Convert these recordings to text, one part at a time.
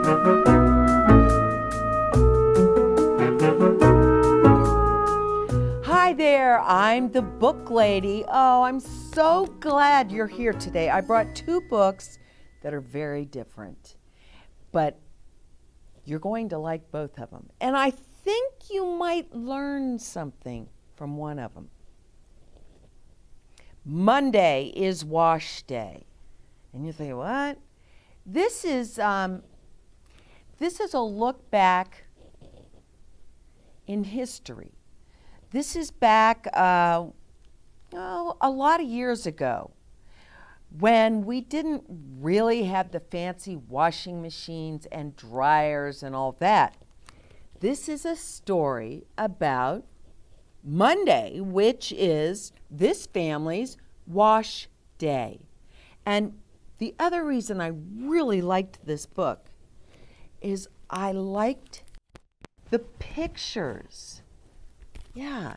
Hi there, I'm the book lady. Oh, I'm so glad you're here today. I brought two books that are very different, but you're going to like both of them. And I think you might learn something from one of them. Monday is wash day. And you think, what? This is a look back in history. This is back a lot of years ago when we didn't really have the fancy washing machines and dryers and all that. This is a story about Monday, which is this family's wash day. And the other reason I really liked this book is I liked the pictures. Yeah,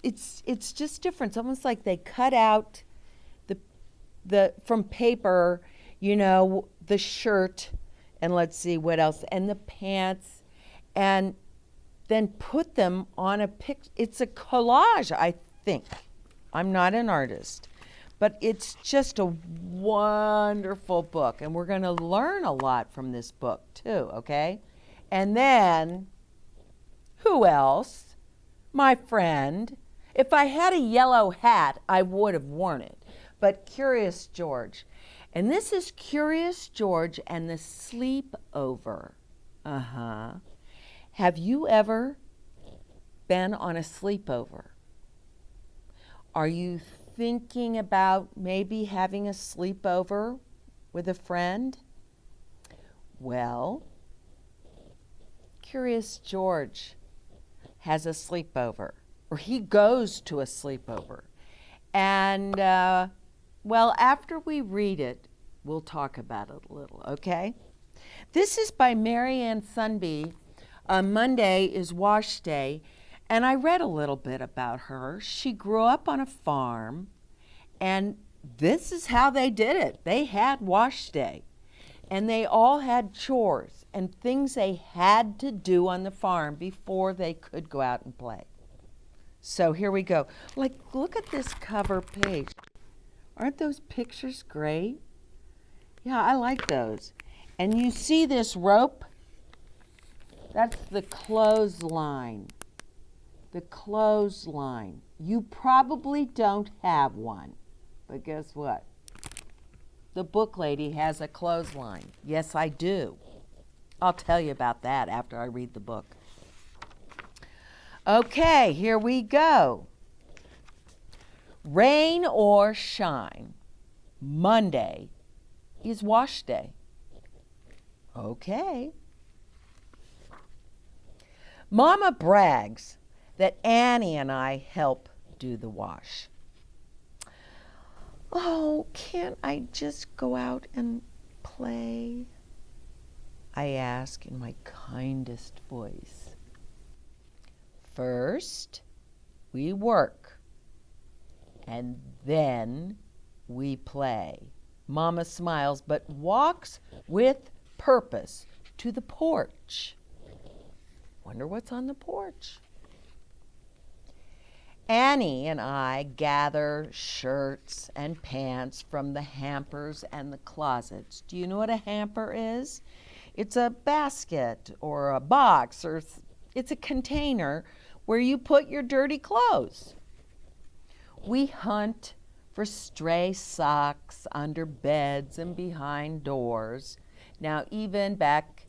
it's just different. It's almost like they cut out the from paper, the shirt, and let's see what else, and the pants, and then put them on a picture. It's a collage, I think. I'm not an artist, but it's just a wonderful book, and we're going to learn a lot from this book too, okay? And then, who else? My friend. If I had a yellow hat, I would have worn it. But Curious George. And this is Curious George and the Sleepover. Have you ever been on a sleepover? Are you thinking about maybe having a sleepover with a friend? Well, Curious George has a sleepover, or he goes to a sleepover. And, after we read it, we'll talk about it a little, okay? This is by MaryAnn Sundby. Monday is wash day, and I read a little bit about her. She grew up on a farm, and this is how they did it. They had wash day, and they all had chores and things they had to do on the farm before they could go out and play. So here we go. Look at this cover page. Aren't those pictures great? Yeah, I like those. And you see this rope? That's the clothesline. The clothesline. You probably don't have one, but guess what? The book lady has a clothesline. Yes, I do. I'll tell you about that after I read the book. Okay, here we go. Rain or shine, Monday is wash day. Okay. Mama brags that Annie and I help do the wash. Oh, can't I just go out and play? I ask in my kindest voice. First, we work, and then we play. Mama smiles, but walks with purpose to the porch. Wonder what's on the porch. Annie and I gather shirts and pants from the hampers and the closets. Do you know what a hamper is? It's a basket or a box, or it's a container where you put your dirty clothes. We hunt for stray socks under beds and behind doors. Now, even back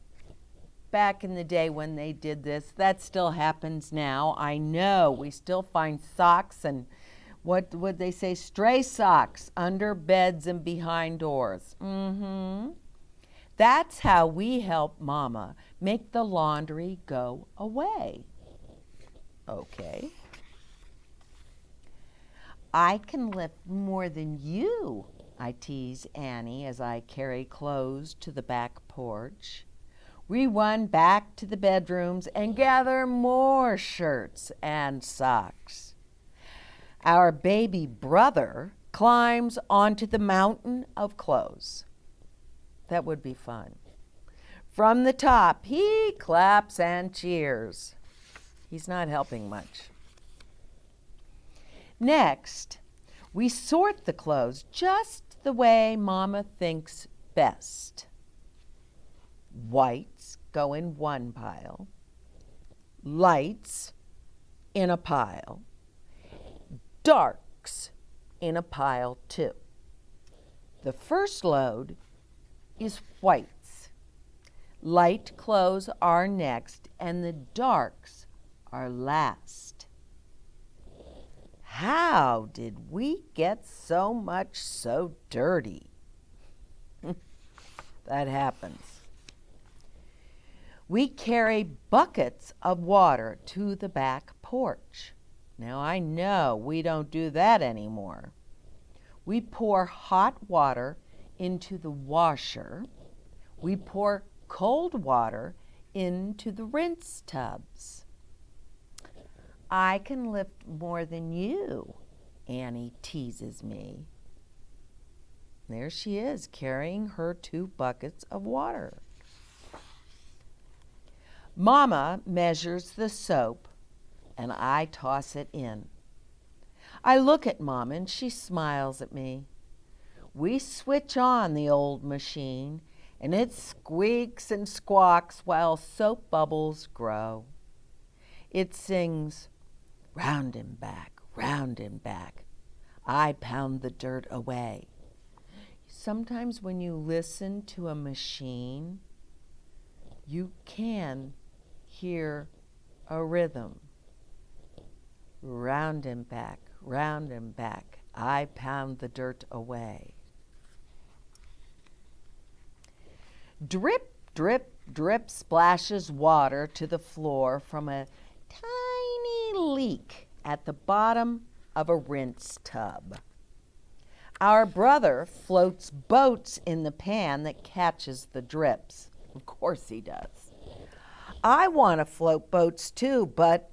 in the day when they did this, that still happens now. I know we still find socks and what would they say? Stray socks under beds and behind doors. That's how we help Mama make the laundry go away. Okay. I can lift more than you, I tease Annie as I carry clothes to the back porch. We run back to the bedrooms and gather more shirts and socks. Our baby brother climbs onto the mountain of clothes. That would be fun. From the top, he claps and cheers. He's not helping much. Next, we sort the clothes just the way Mama thinks best. Whites go in one pile, lights in a pile, darks in a pile too. The first load is whites. Light clothes are next, and the darks are last. How did we get so much so dirty? That happens. We carry buckets of water to the back porch. Now I know we don't do that anymore. We pour hot water into the washer. We pour cold water into the rinse tubs. I can lift more than you, Annie teases me. There she is, carrying her 2 buckets of water. Mama measures the soap, and I toss it in. I look at Mama, and she smiles at me. We switch on the old machine, and it squeaks and squawks while soap bubbles grow. It sings, round and back, I pound the dirt away. Sometimes when you listen to a machine, you can hear a rhythm. Round and back, I pound the dirt away. Drip, drip, drip splashes water to the floor from a tiny leak at the bottom of a rinse tub. Our brother floats boats in the pan that catches the drips. Of course he does. I want to float boats too, but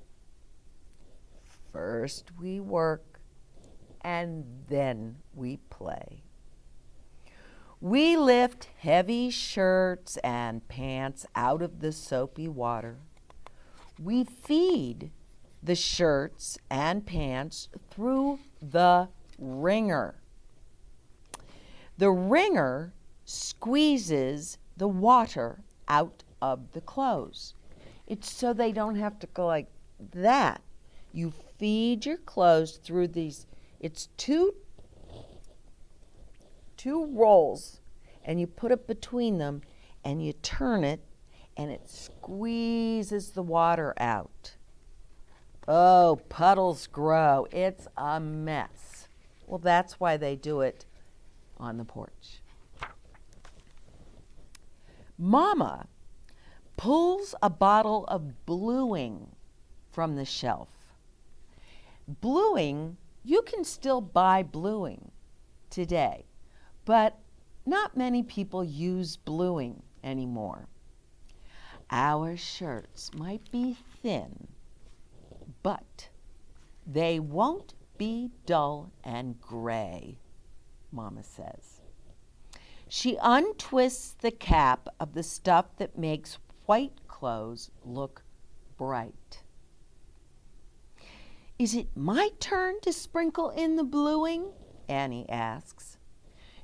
first we work and then we play. We lift heavy shirts and pants out of the soapy water. We feed the shirts and pants through the wringer. The wringer squeezes the water out of the clothes. It's so they don't have to go like that. You feed your clothes through these, it's two rolls, and you put it between them, and you turn it, and it squeezes the water out. Oh, puddles grow. It's a mess. Well, that's why they do it on the porch. Mama pulls a bottle of bluing from the shelf. Bluing, you can still buy bluing today, but not many people use bluing anymore. Our shirts might be thin, but they won't be dull and gray, Mama says. She untwists the cap of the stuff that makes white clothes look bright. Is it my turn to sprinkle in the bluing? Annie asks.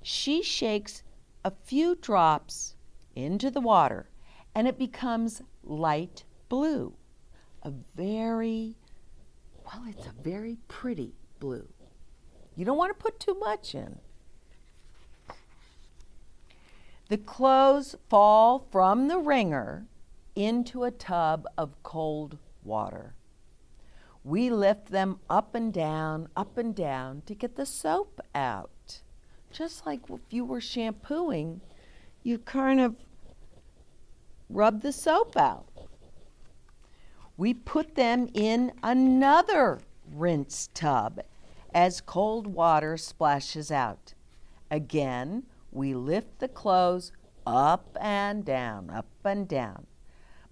She shakes a few drops into the water, and it becomes light blue. It's a very pretty blue. You don't want to put too much in. The clothes fall from the wringer into a tub of cold water. We lift them up and down to get the soap out. Just like if you were shampooing, you kind of rub the soap out. We put them in another rinse tub as cold water splashes out. Again, we lift the clothes up and down, up and down.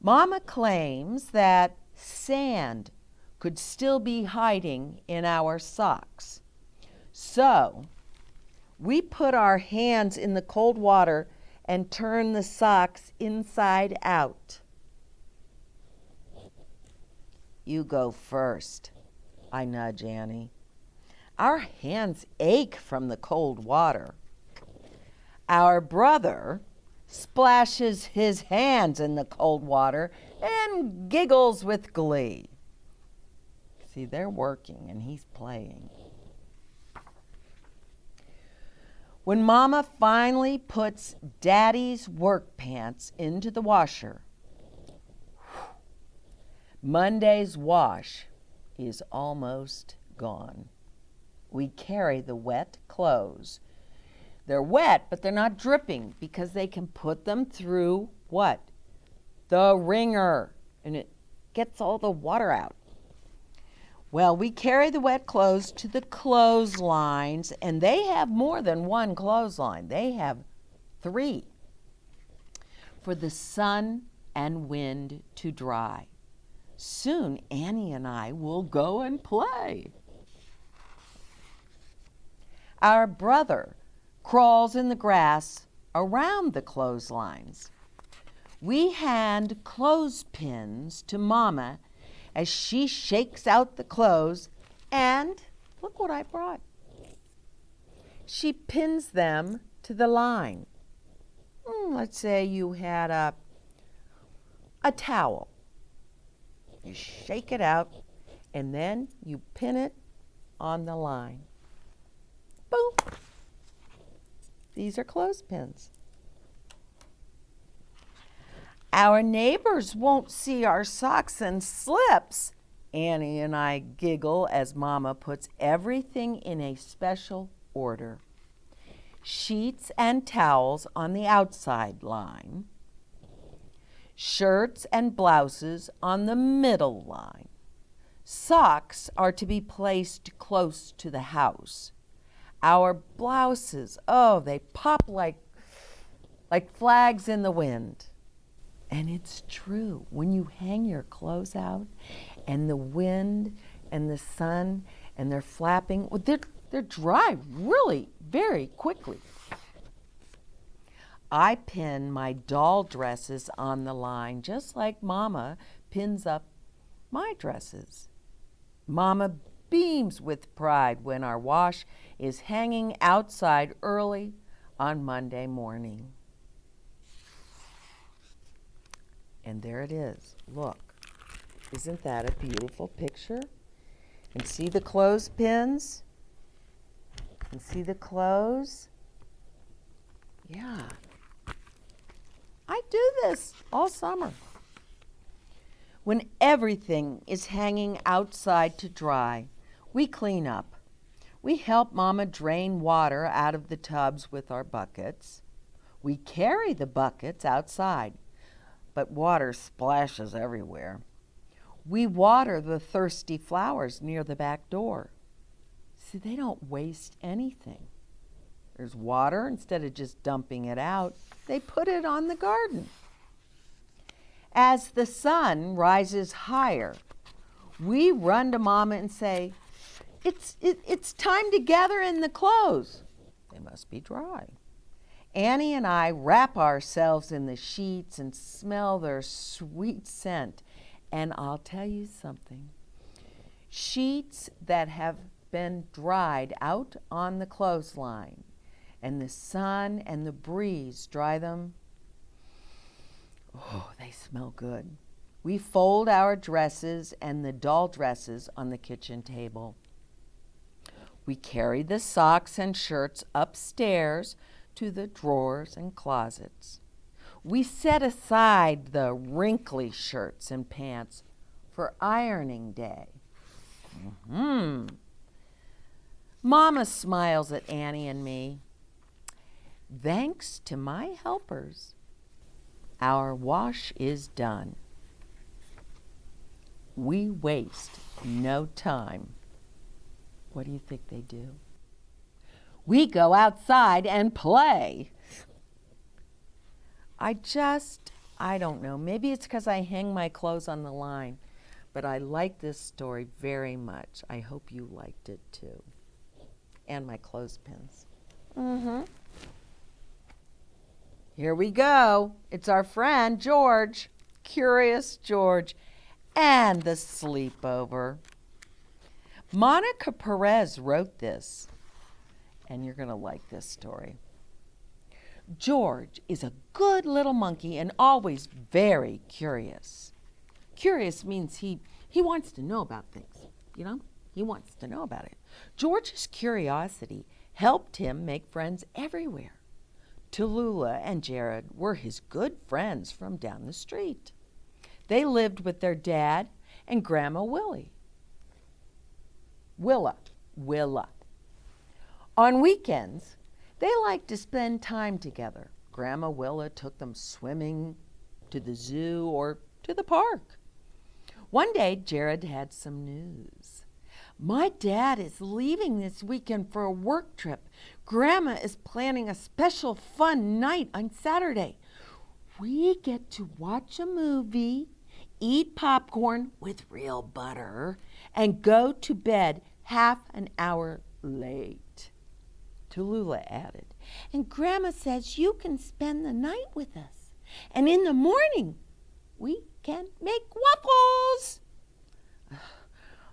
Mama claims that sand could still be hiding in our socks. So we put our hands in the cold water and turn the socks inside out. You go first, I nudge Annie. Our hands ache from the cold water. Our brother splashes his hands in the cold water and giggles with glee. See, they're working and he's playing. When Mama finally puts Daddy's work pants into the washer, Monday's wash is almost gone. We carry the wet clothes. They're wet, but they're not dripping because they can put them through what? The wringer, and it gets all the water out. Well, we carry the wet clothes to the clotheslines, and they have more than one clothesline. They have 3 for the sun and wind to dry. Soon Annie and I will go and play. Our brother crawls in the grass around the clotheslines. We hand clothespins to Mama as she shakes out the clothes, and look what I brought. She pins them to the line. Let's say you had a towel. You shake it out, and then you pin it on the line. Boom. These are clothespins. Our neighbors won't see our socks and slips. Annie and I giggle as Mama puts everything in a special order. Sheets and towels on the outside line. Shirts and blouses on the middle line. Socks are to be placed close to the house. Our blouses, they pop like flags in the wind. And it's true. When you hang your clothes out and the wind and the sun and they're flapping, they're dry really very quickly. I pin my doll dresses on the line just like Mama pins up my dresses. Mama beams with pride when our wash is hanging outside early on Monday morning. And there it is. Look, isn't that a beautiful picture? And see the clothespins? And see the clothes? Yeah. I do this all summer. When everything is hanging outside to dry, we clean up. We help Mama drain water out of the tubs with our buckets. We carry the buckets outside, but water splashes everywhere. We water the thirsty flowers near the back door. See, they don't waste anything. There's water. Instead of just dumping it out, they put it on the garden. As the sun rises higher, we run to Mama and say, it's time to gather in the clothes. They must be dry. Annie and I wrap ourselves in the sheets and smell their sweet scent. And I'll tell you something. Sheets that have been dried out on the clothesline and the sun and the breeze dry them, they smell good. We fold our dresses and the doll dresses on the kitchen table. We carry the socks and shirts upstairs to the drawers and closets. We set aside the wrinkly shirts and pants for ironing day. Mama smiles at Annie and me. Thanks to my helpers, our wash is done. We waste no time. What do you think they do? We go outside and play. I don't know. Maybe it's because I hang my clothes on the line, but I like this story very much. I hope you liked it too. And my clothespins. Here we go. It's our friend George, Curious George, and the sleepover. Monica Perez wrote this, and you're going to like this story. George is a good little monkey and always very curious. Curious means he wants to know about things, He wants to know about it. George's curiosity helped him make friends everywhere. Tallulah and Jared were his good friends from down the street. They lived with their dad and Grandma Willa. On weekends, they liked to spend time together. Grandma Willa took them swimming, to the zoo, or to the park. One day, Jared had some news. My dad is leaving this weekend for a work trip. Grandma is planning a special fun night on Saturday. We get to watch a movie, eat popcorn with real butter, and go to bed half an hour late. Tallulah added, and Grandma says you can spend the night with us. And in the morning, we can make waffles.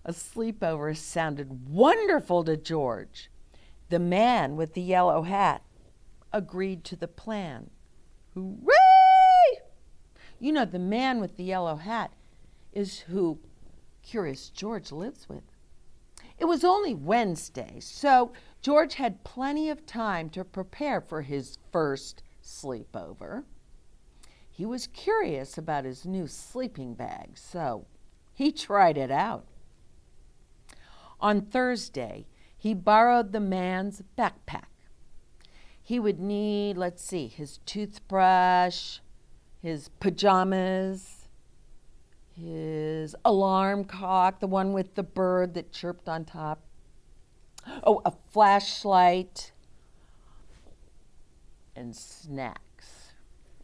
A sleepover sounded wonderful to George. The man with the yellow hat agreed to the plan. Hooray! The man with the yellow hat is who Curious George lives with. It was only Wednesday, so George had plenty of time to prepare for his first sleepover. He was curious about his new sleeping bag, so he tried it out. On Thursday, he borrowed the man's backpack. He would need, his toothbrush, his pajamas, his alarm clock, the one with the bird that chirped on top. Oh, a flashlight, and snacks.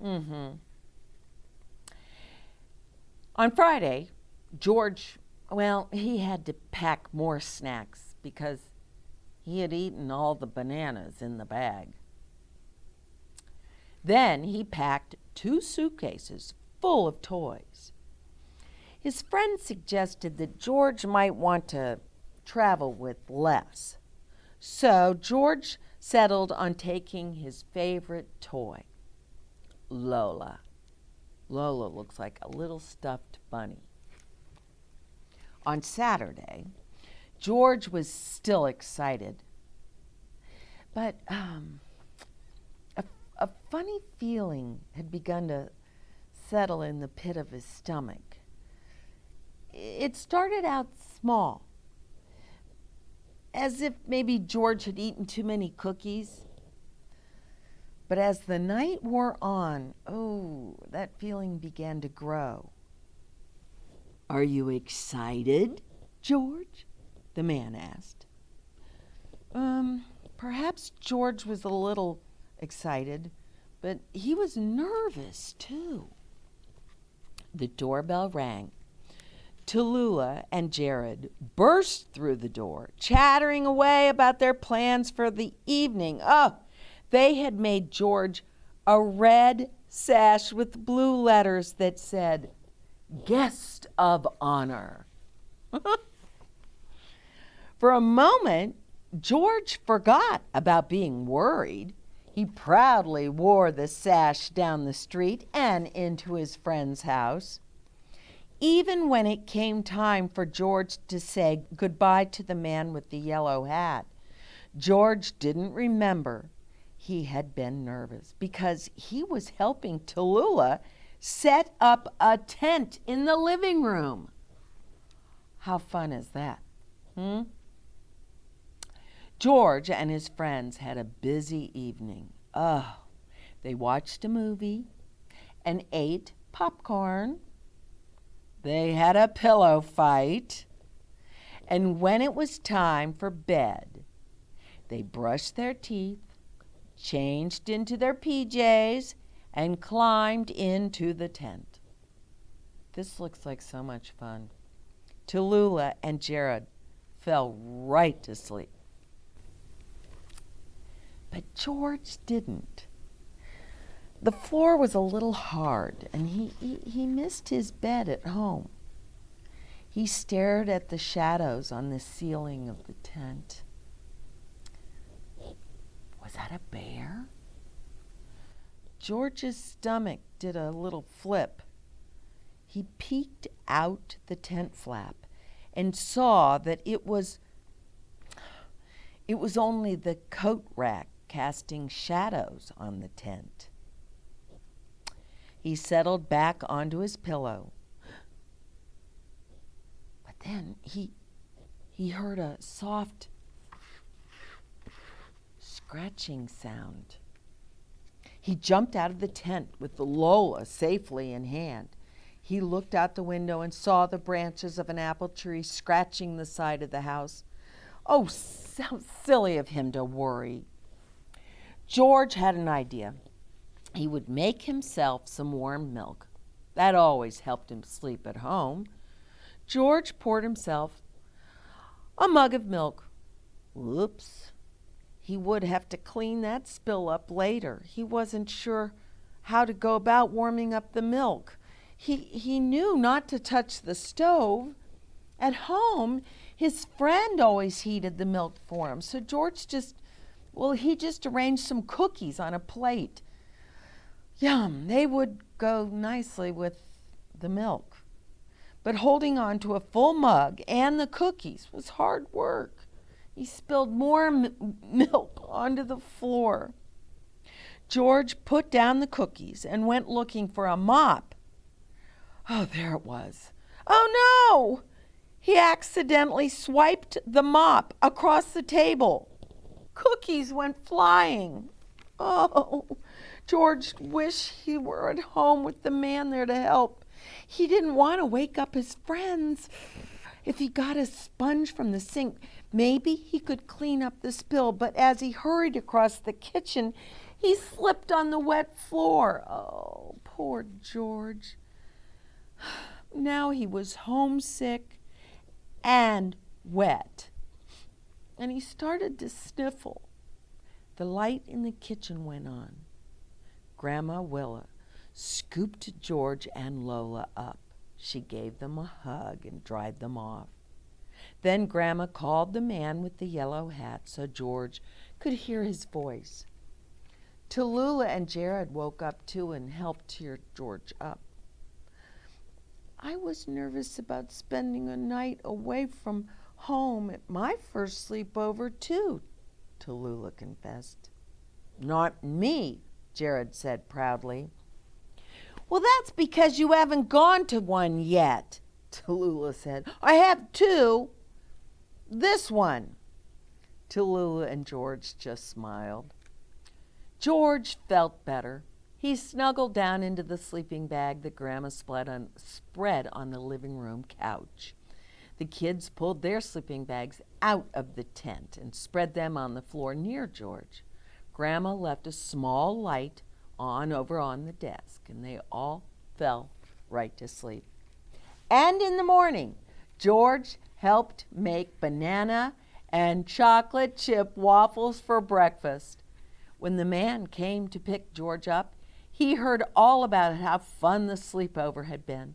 On Friday, George, he had to pack more snacks because he had eaten all the bananas in the bag. Then he packed 2 suitcases full of toys. His friend suggested that George might want to travel with less. So George settled on taking his favorite toy, Lola. Lola looks like a little stuffed bunny. On Saturday, George was still excited, but a funny feeling had begun to settle in the pit of his stomach. It started out small, as if maybe George had eaten too many cookies. But as the night wore on, that feeling began to grow. Are you excited, George? The man asked. Perhaps George was a little excited, but he was nervous too. The doorbell rang. Tallulah and Jared burst through the door, chattering away about their plans for the evening. They had made George a red sash with blue letters that said, Guest of Honor. For a moment, George forgot about being worried. He proudly wore the sash down the street and into his friend's house. Even when it came time for George to say goodbye to the man with the yellow hat, George didn't remember he had been nervous because he was helping Tallulah set up a tent in the living room. How fun is that? George and his friends had a busy evening. They watched a movie and ate popcorn. They had a pillow fight. And when it was time for bed, they brushed their teeth, changed into their PJs, and climbed into the tent. This looks like so much fun. Tallulah and Jared fell right to sleep. But George didn't. The floor was a little hard, and he missed his bed at home. He stared at the shadows on the ceiling of the tent. Was that a bear? George's stomach did a little flip. He peeked out the tent flap and saw that it was only the coat rack casting shadows on the tent. He settled back onto his pillow. But then he heard a soft scratching sound. He jumped out of the tent with the Lola safely in hand. He looked out the window and saw the branches of an apple tree scratching the side of the house. Oh, so silly of him to worry. George had an idea. He would make himself some warm milk. That always helped him sleep at home. George poured himself a mug of milk. Whoops. He would have to clean that spill up later. He wasn't sure how to go about warming up the milk. He knew not to touch the stove. At home, his friend always heated the milk for him. So George just arranged some cookies on a plate. Yum, they would go nicely with the milk. But holding on to a full mug and the cookies was hard work. He spilled more milk onto the floor. George put down the cookies and went looking for a mop. Oh, there it was. Oh, no! He accidentally swiped the mop across the table. Cookies went flying. Oh, George wished he were at home with the man there to help. He didn't want to wake up his friends. If he got a sponge from the sink, maybe he could clean up the spill. But as he hurried across the kitchen, he slipped on the wet floor. Oh, poor George. Now he was homesick and wet. And he started to sniffle. The light in the kitchen went on. Grandma Willa scooped George and Lola up. She gave them a hug and dried them off. Then Grandma called the man with the yellow hat so George could hear his voice. Tallulah and Jared woke up too and helped cheer George up. I was nervous about spending a night away from home at my first sleepover too, Tallulah confessed. Not me, Jared said proudly. Well, that's because you haven't gone to one yet, Tallulah said. I have two. This one. Tallulah and George just smiled. George felt better. He snuggled down into the sleeping bag that Grandma spread on the living room couch. The kids pulled their sleeping bags out of the tent and spread them on the floor near George. Grandma left a small light on over on the desk, and they all fell right to sleep. And in the morning, George helped make banana and chocolate chip waffles for breakfast. When the man came to pick George up, he heard all about how fun the sleepover had been.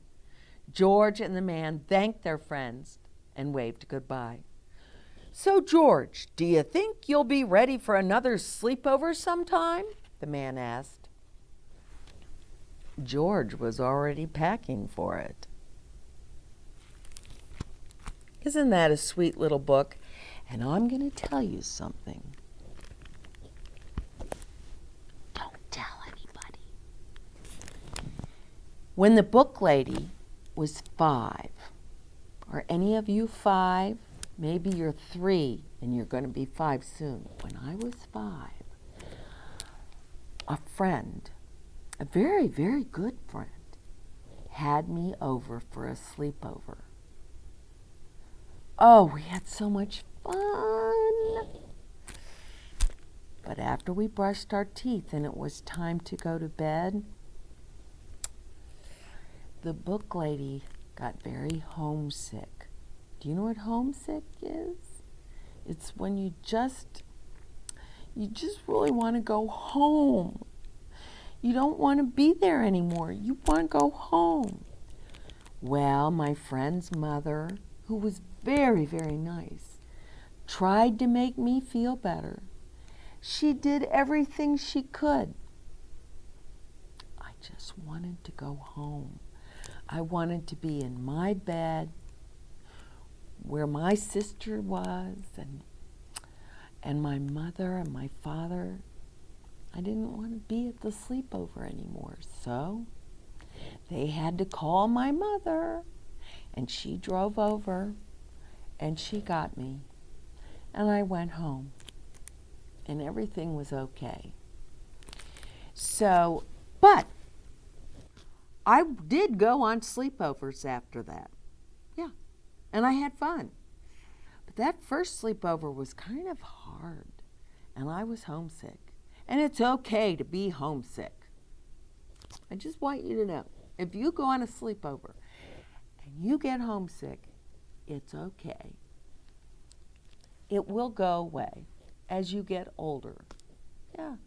George and the man thanked their friends and waved goodbye. So, George, do you think you'll be ready for another sleepover sometime? The man asked. George was already packing for it. Isn't that a sweet little book? And I'm going to tell you something. Don't tell anybody. When the book lady was 5, are any of you 5? Maybe you're 3 and you're going to be 5 soon. When I was 5, a friend, a very, very good friend, had me over for a sleepover. Oh, we had so much fun. But after we brushed our teeth and it was time to go to bed, the book lady got very homesick. Do you know what homesick is? It's when you just really want to go home. You don't want to be there anymore. You want to go home. Well, my friend's mother, who was very, very nice, tried to make me feel better. She did everything she could. I just wanted to go home. I wanted to be in my bed where my sister was and my mother and my father. I didn't want to be at the sleepover anymore, so they had to call my mother, and she drove over and she got me, and I went home, and everything was okay. So, but I did go on sleepovers after that. Yeah, and I had fun. But that first sleepover was kind of hard, and I was homesick. And it's okay to be homesick. I just want you to know, if you go on a sleepover and you get homesick, it's okay. It will go away as you get older. Yeah.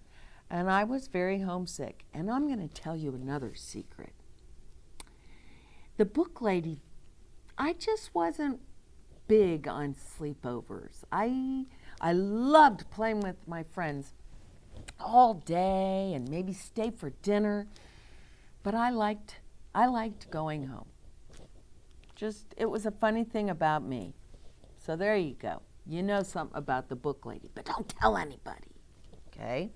And I was very homesick. And I'm going to tell you another secret. The book lady, I just wasn't big on sleepovers. I loved playing with my friends all day and maybe stay for dinner, but I liked going home. Just, it was a funny thing about me. So there you go. You know something about the book lady, but don't tell anybody, okay?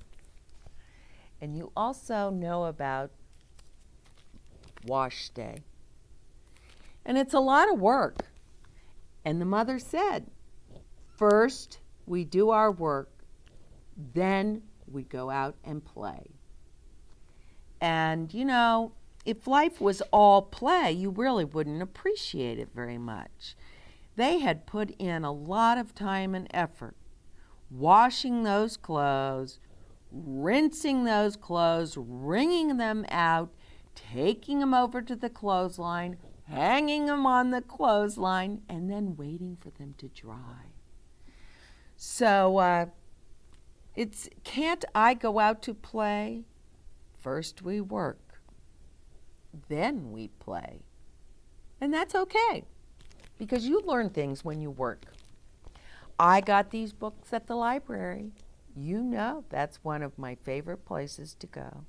And you also know about wash day. And it's a lot of work. And the mother said, first we do our work, then we go out and play. And, you know, if life was all play, you really wouldn't appreciate it very much. They had put in a lot of time and effort washing those clothes, rinsing those clothes, wringing them out, taking them over to the clothesline, hanging them on the clothesline, and then waiting for them to dry. So, can't I go out to play? First we work, then we play. And that's okay, because you learn things when you work. I got these books at the library. You know that's one of my favorite places to go.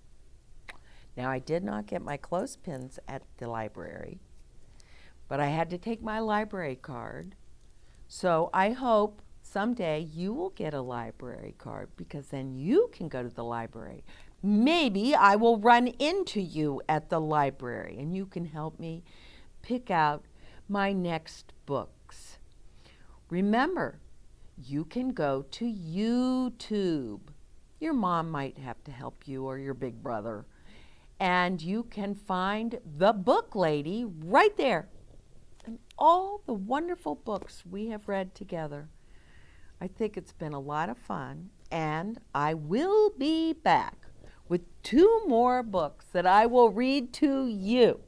Now, I did not get my clothespins at the library, but I had to take my library card. So I hope someday you will get a library card, because then you can go to the library. Maybe I will run into you at the library and you can help me pick out my next books. Remember, you can go to YouTube. Your mom might have to help you, or your big brother. And you can find The Book Lady right there. And all the wonderful books we have read together. I think it's been a lot of fun, and I will be back with 2 more books that I will read to you.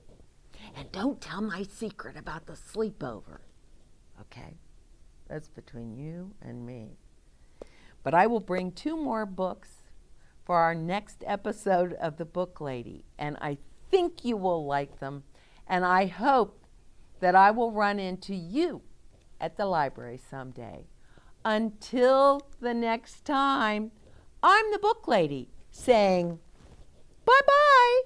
And don't tell my secret about the sleepover, okay? That's between you and me. But I will bring 2 more books for our next episode of The Book Lady, and I think you will like them, and I hope that I will run into you at the library someday. Until the next time, I'm the Book Lady saying bye-bye.